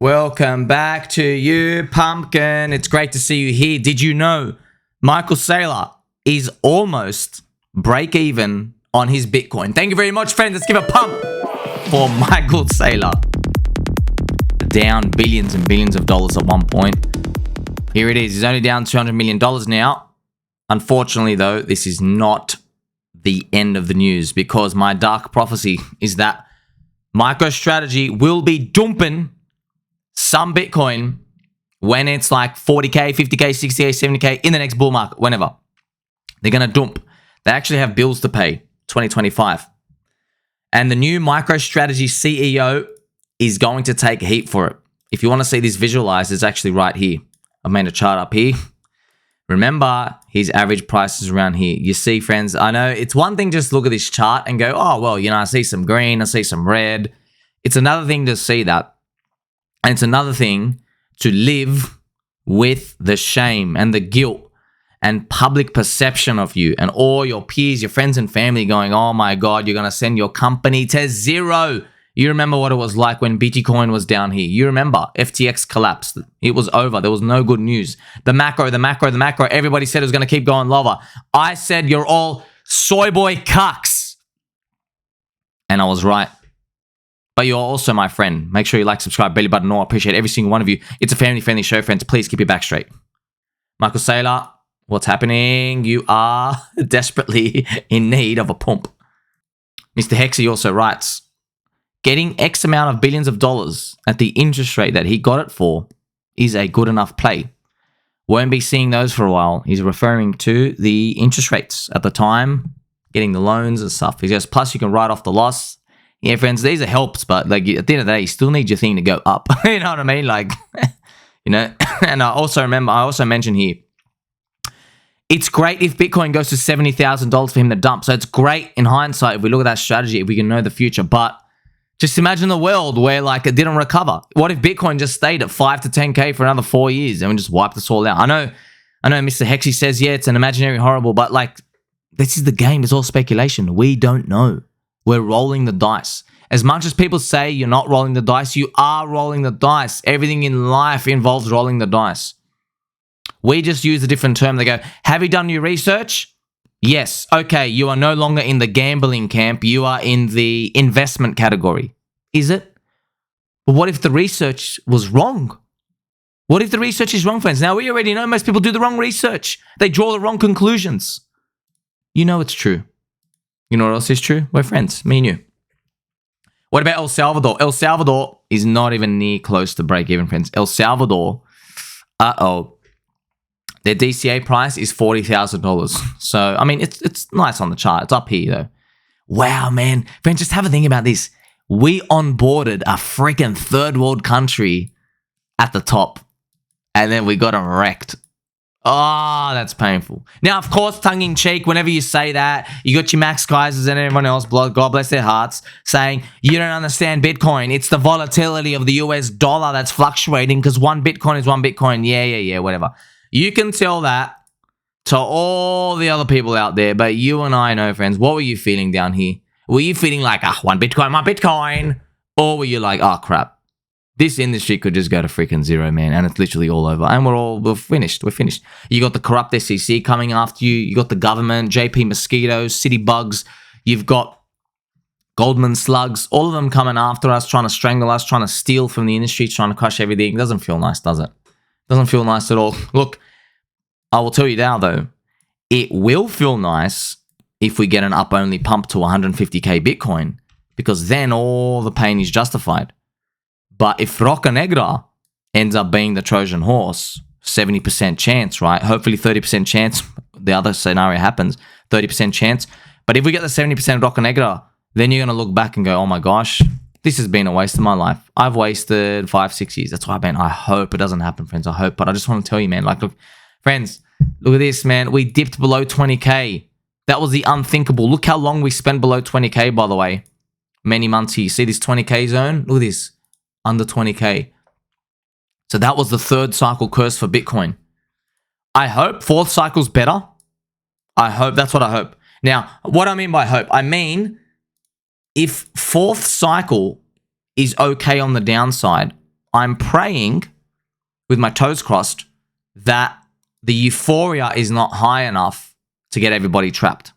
Welcome back to you, Pumpkin. It's great to see you here. Did you know Michael Saylor is almost break even on his Bitcoin? Thank you very much, friends. Let's give a pump for Michael Saylor. Down billions and billions of dollars at one point. Here it is. He's only down $200 million now. Unfortunately, though, this is not the end of the news, because my dark prophecy is that MicroStrategy will be dumping some Bitcoin when it's like 40K, 50K, 60K, 70K in the next bull market, whenever. They're going to dump. They actually have bills to pay, 2025. And the new MicroStrategy CEO is going to take heat for it. If you want to see this visualized, it's actually right here. I've made a chart up here. Remember, his average price is around here. You see, friends, I know it's one thing just look at this chart and go, oh, well, you know, I see some green, I see some red. It's another thing to see that. And it's another thing to live with the shame and the guilt and public perception of you and all your peers, your friends and family going, oh my God, you're going to send your company to zero. You remember what it was like when Bitcoin was down here. You remember FTX collapsed. It was over. There was no good news. The macro, everybody said it was going to keep going lower. I said, you're all soy boy cucks. And I was right. But you're also my friend. Make sure you like, subscribe, belly button, all. I appreciate every single one of you. It's a family-friendly show, friends. Please keep your back straight. Michael Saylor, what's happening? You are desperately in need of a pump. Mr. Hexy also writes, getting X amount of billions of dollars at the interest rate that he got it for is a good enough play. Won't be seeing those for a while. He's referring to the interest rates at the time, getting the loans and stuff. He goes, plus you can write off the loss. Yeah, friends, these are helps, but like at the end of the day, you still need your thing to go up. You know what I mean? Like, you know, and I also mentioned here, it's great if Bitcoin goes to $70,000 for him to dump. So it's great in hindsight if we look at that strategy, if we can know the future. But just imagine the world where like it didn't recover. What if Bitcoin just stayed at 5 to 10K for another 4 years and we just wiped this all out? I know Mr. Hexy says, yeah, it's an imaginary horrible, but like this is the game. It's all speculation. We don't know. We're rolling the dice. As much as people say you're not rolling the dice, you are rolling the dice. Everything in life involves rolling the dice. We just use a different term. They go, have you done your research? Yes. Okay, you are no longer in the gambling camp. You are in the investment category. Is it? But what if the research was wrong? What if the research is wrong, friends? Now, we already know most people do the wrong research. They draw the wrong conclusions. You know it's true. You know what else is true? We're friends, me and you. What about El Salvador? El Salvador is not even near close to break even, friends. El Salvador, their DCA price is $40,000. So, I mean, it's nice on the chart. It's up here, though. Wow, man. Friends, just have a think about this. We onboarded a freaking third world country at the top, and then we got them wrecked. Oh, that's painful. Now, of course, tongue-in-cheek, whenever you say that, you got your Max Kaisers and everyone else, God bless their hearts, saying, you don't understand Bitcoin. It's the volatility of the US dollar that's fluctuating because one Bitcoin is one Bitcoin. Yeah, whatever. You can tell that to all the other people out there, but you and I know, friends, what were you feeling down here? Were you feeling like, one Bitcoin? Or were you like, oh, crap. This industry could just go to freaking zero, man, and it's literally all over. And we're finished. We're finished. You got the corrupt SEC coming after you. You got the government, JP Mosquitoes, City Bugs. You've got Goldman Slugs. All of them coming after us, trying to strangle us, trying to steal from the industry, trying to crush everything. It doesn't feel nice, does it? Doesn't feel nice at all. Look, I will tell you now, though, it will feel nice if we get an up-only pump to 150K Bitcoin, because then all the pain is justified. But if Roca Negra ends up being the Trojan horse, 70% chance, right? Hopefully 30% chance. The other scenario happens, 30% chance. But if we get the 70% Roca Negra, then you're going to look back and go, oh my gosh, this has been a waste of my life. I've wasted 5-6 years. That's why, man, I hope it doesn't happen, friends. I hope. But I just want to tell you, man, like, look, friends, look at this, man. We dipped below 20K. That was the unthinkable. Look how long we spent below 20K, by the way. Many months here. See this 20K zone? Look at this. Under 20K. So that was the third cycle curse for Bitcoin. I hope fourth cycle's better. I hope. That's what I hope. Now, what I mean by hope, I mean if fourth cycle is okay on the downside, I'm praying with my toes crossed that the euphoria is not high enough to get everybody trapped.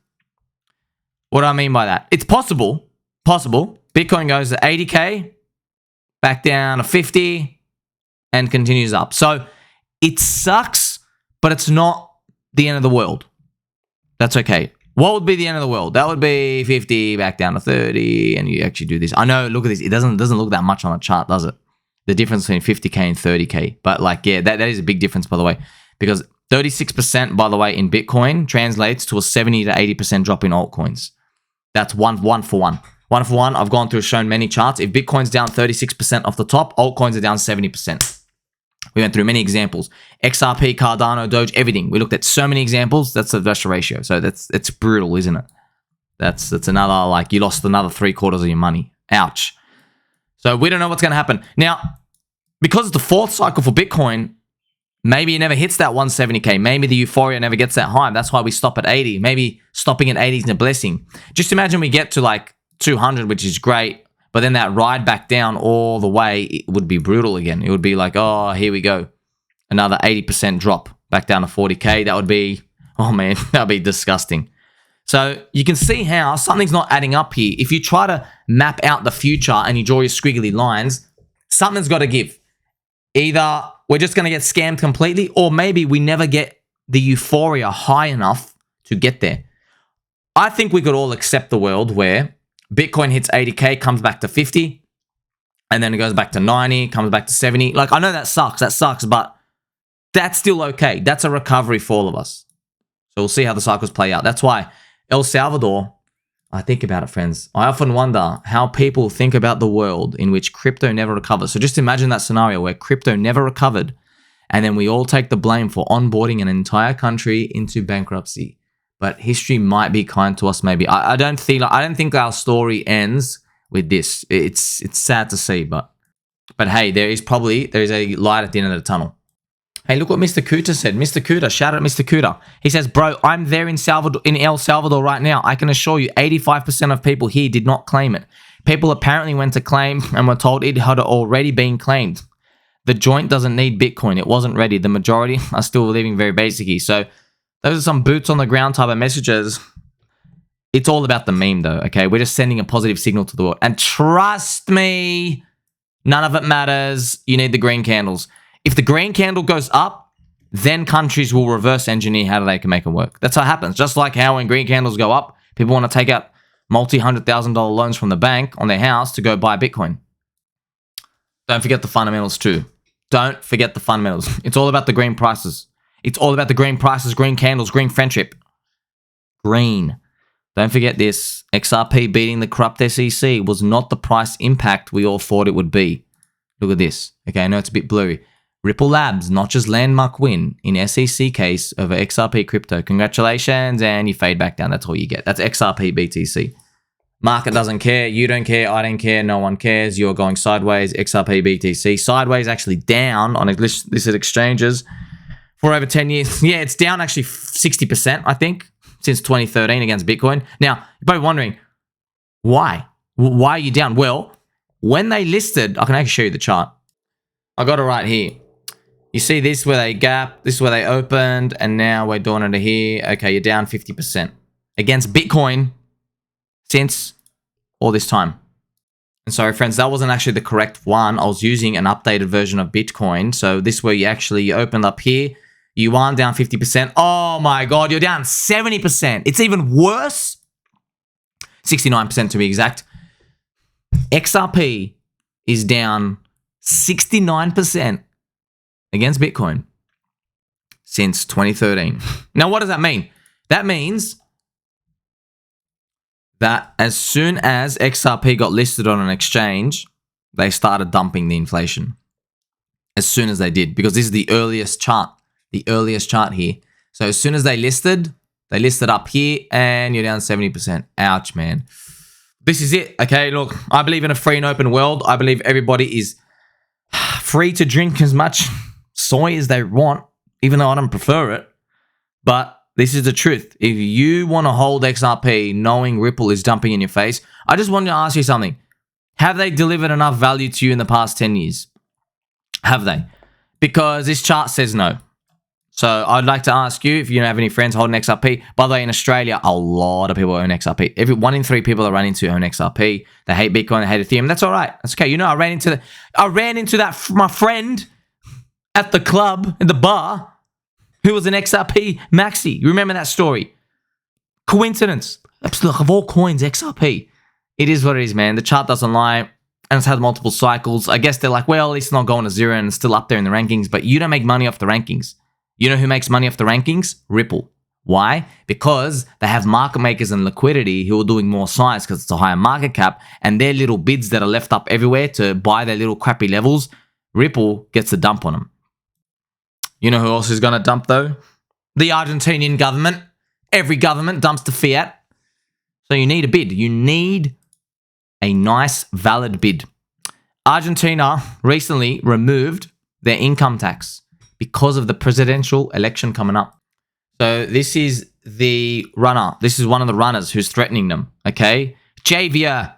What do I mean by that? It's possible. Possible. Bitcoin goes to 80K, back down to 50, and continues up. So it sucks, but it's not the end of the world. That's okay. What would be the end of the world? That would be 50 back down to 30, and you actually do this. I know, look at this. It doesn't look that much on the chart, does it? The difference between 50K and 30K. But like, yeah, that is a big difference, by the way, because 36%, by the way, in Bitcoin translates to a 70 to 80% drop in altcoins. That's one for one. One for one. I've gone through, shown many charts. If Bitcoin's down 36% off the top, altcoins are down 70%. We went through many examples. XRP, Cardano, Doge, everything. We looked at so many examples. That's the ratio. So it's brutal, isn't it? That's another, like, you lost another 3/4 of your money. Ouch. So we don't know what's going to happen. Now, because it's the fourth cycle for Bitcoin, maybe it never hits that 170K. Maybe the euphoria never gets that high. That's why we stop at 80. Maybe stopping at 80 is a blessing. Just imagine we get to like 200, which is great. But then that ride back down all the way, it would be brutal again. It would be like, oh, here we go. Another 80% drop back down to 40K. That would be, oh man, that would be disgusting. So you can see how something's not adding up here. If you try to map out the future and you draw your squiggly lines, something's got to give. Either we're just going to get scammed completely, or maybe we never get the euphoria high enough to get there. I think we could all accept the world where Bitcoin hits 80K, comes back to 50, and then it goes back to 90, comes back to 70. Like, I know that sucks, but that's still okay. That's a recovery for all of us. So we'll see how the cycles play out. That's why El Salvador, I think about it, friends. I often wonder how people think about the world in which crypto never recovers. So just imagine that scenario where crypto never recovered, and then we all take the blame for onboarding an entire country into bankruptcy. But history might be kind to us, maybe. I don't think our story ends with this. It's sad to see, but hey, there is a light at the end of the tunnel. Hey, look what Mr. Kuta said. Mr. Kuta, shout out Mr. Kuta. He says, bro, I'm there in El Salvador right now. I can assure you 85% of people here did not claim it. People apparently went to claim and were told it had already been claimed. The joint doesn't need Bitcoin. It wasn't ready. The majority are still living very basically. So those are some boots on the ground type of messages. It's all about the meme though, okay? We're just sending a positive signal to the world. And trust me, none of it matters. You need the green candles. If the green candle goes up, then countries will reverse engineer how they can make it work. That's how it happens. Just like how when green candles go up, people want to take out multi-$100,000 loans from the bank on their house to go buy Bitcoin. Don't forget the fundamentals too. Don't forget the fundamentals. It's all about the green prices. It's all about the green prices, green candles, green friendship. Green. Don't forget this. XRP beating the corrupt SEC was not the price impact we all thought it would be. Look at this. Okay, I know it's a bit blurry. Ripple Labs, not just landmark win in SEC case over XRP crypto. Congratulations, and you fade back down. That's all you get. That's XRP BTC. Market doesn't care. You don't care. I don't care. No one cares. You're going sideways. XRP BTC. Sideways actually down on listed exchanges for over 10 years. Yeah, it's down actually 60%, I think, since 2013 against Bitcoin. Now, you're probably wondering, why? Why are you down? Well, when they listed, I can actually show you the chart. I got it right here. You see this where they gap, this is where they opened, and now we're doing it here. Okay, you're down 50% against Bitcoin since all this time. And sorry, friends, that wasn't actually the correct one. I was using an updated version of Bitcoin. So this where you actually opened up here. You aren't down 50%. Oh my God, you're down 70%. It's even worse. 69% to be exact. XRP is down 69% against Bitcoin since 2013. Now, what does that mean? That means that as soon as XRP got listed on an exchange, they started dumping the inflation. As soon as they did, because this is the earliest chart here. So as soon as they listed up here and you're down 70%. Ouch, man. This is it. Okay, look, I believe in a free and open world. I believe everybody is free to drink as much soy as they want, even though I don't prefer it. But this is the truth. If you want to hold XRP knowing Ripple is dumping in your face, I just wanted to ask you something. Have they delivered enough value to you in the past 10 years? Have they? Because this chart says no. So I'd like to ask you if you don't have any friends holding XRP. By the way, in Australia, a lot of people own XRP. 1 in 3 people that run into own XRP. They hate Bitcoin, they hate Ethereum. That's all right. That's okay. You know, I ran into that my friend at the club, in the bar, who was an XRP maxi. You remember that story? Coincidence. Look, of all coins, XRP. It is what it is, man. The chart doesn't lie, and it's had multiple cycles. I guess they're like, well, at least it's not going to zero and it's still up there in the rankings, but you don't make money off the rankings. You know who makes money off the rankings? Ripple. Why? Because they have market makers and liquidity who are doing more size because it's a higher market cap, and their little bids that are left up everywhere to buy their little crappy levels, Ripple gets a dump on them. You know who else is going to dump though? The Argentinian government. Every government dumps to fiat. So you need a bid. You need a nice, valid bid. Argentina recently removed their income tax because of the presidential election coming up. So this is the runner. This is one of the runners who's threatening them, okay? Javier.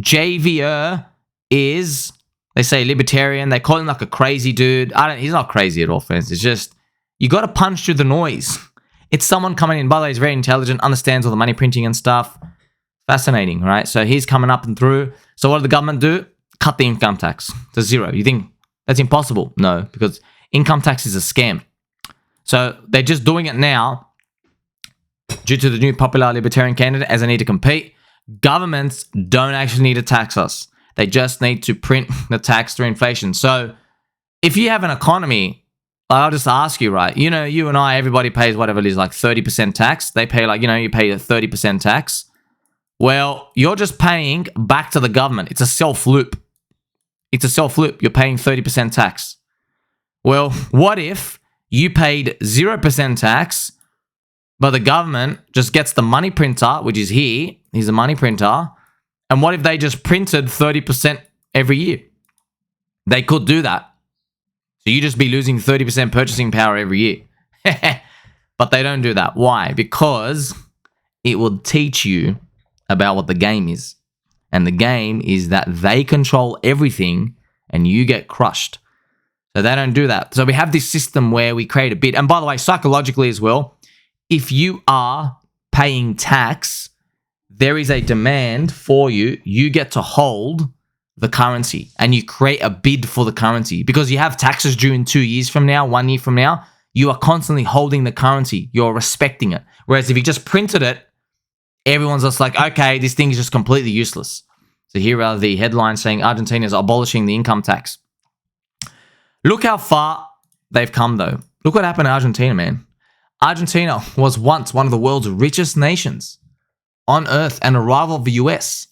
Javier is, they say, libertarian. They call him like a crazy dude. He's not crazy at all, friends. It's just, you got to punch through the noise. It's someone coming in. By the way, he's very intelligent, understands all the money printing and stuff. Fascinating, right? So he's coming up and through. So what did the government do? Cut the income tax to zero. You think that's impossible? No, because income tax is a scam. So they're just doing it now due to the new popular libertarian candidate as they need to compete. Governments don't actually need to tax us. They just need to print the tax through inflation. So if you have an economy, I'll just ask you, right? You know, you and I, everybody pays whatever it is, like 30% tax. They pay like, you know, you pay a 30% tax. Well, you're just paying back to the government. It's a self-loop. It's a self-loop. You're paying 30% tax. Well, what if you paid 0% tax, but the government just gets the money printer, which is here. He's a money printer. And what if they just printed 30% every year? They could do that. So you just be losing 30% purchasing power every year. But they don't do that. Why? Because it will teach you about what the game is. And the game is that they control everything and you get crushed. So they don't do that. So we have this system where we create a bid. And by the way, psychologically as well, if you are paying tax, there is a demand for you. You get to hold the currency and you create a bid for the currency because you have taxes due in 2 years from now, 1 year from now. You are constantly holding the currency. You're respecting it. Whereas if you just printed it, everyone's just like, okay, this thing is just completely useless. So here are the headlines saying Argentina is abolishing the income tax. Look how far they've come, though. Look what happened to Argentina, man. Argentina was once one of the world's richest nations on earth and a rival of the US.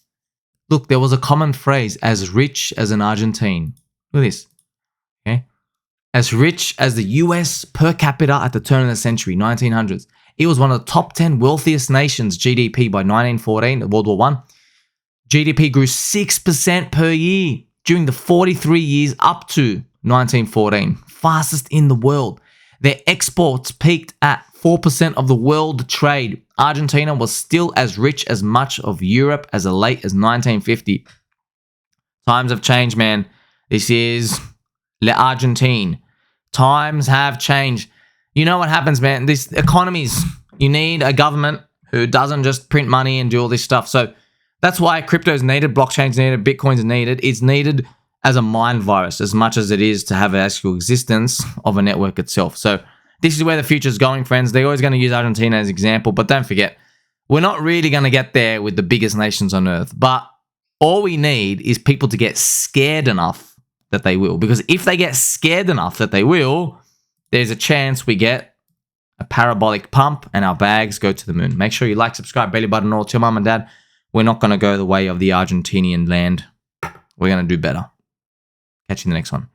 Look, there was a common phrase, as rich as an Argentine. Look at this. Okay? As rich as the US per capita at the turn of the century, 1900s. It was one of the top 10 wealthiest nations GDP by 1914, World War I. GDP grew 6% per year during the 43 years up to 1914. Fastest in the world. Their exports peaked at 4% of the world trade. Argentina was still as rich as much of Europe as late as 1950. Times have changed, man. This is l'Argentine. Times have changed. You know what happens, man? These economies, you need a government who doesn't just print money and do all this stuff. So that's why crypto is needed, blockchain is needed, Bitcoin is needed. It's needed as a mind virus as much as it is to have an actual existence of a network itself. So this is where the future is going, friends. They're always going to use Argentina as an example, but don't forget, we're not really going to get there with the biggest nations on earth. But all we need is people to get scared enough that they will. Because if they get scared enough that they will, there's a chance we get a parabolic pump and our bags go to the moon. Make sure you like, subscribe, belly button all. Tell mom and dad, we're not going to go the way of the Argentinian land. We're going to do better. Catch you in the next one.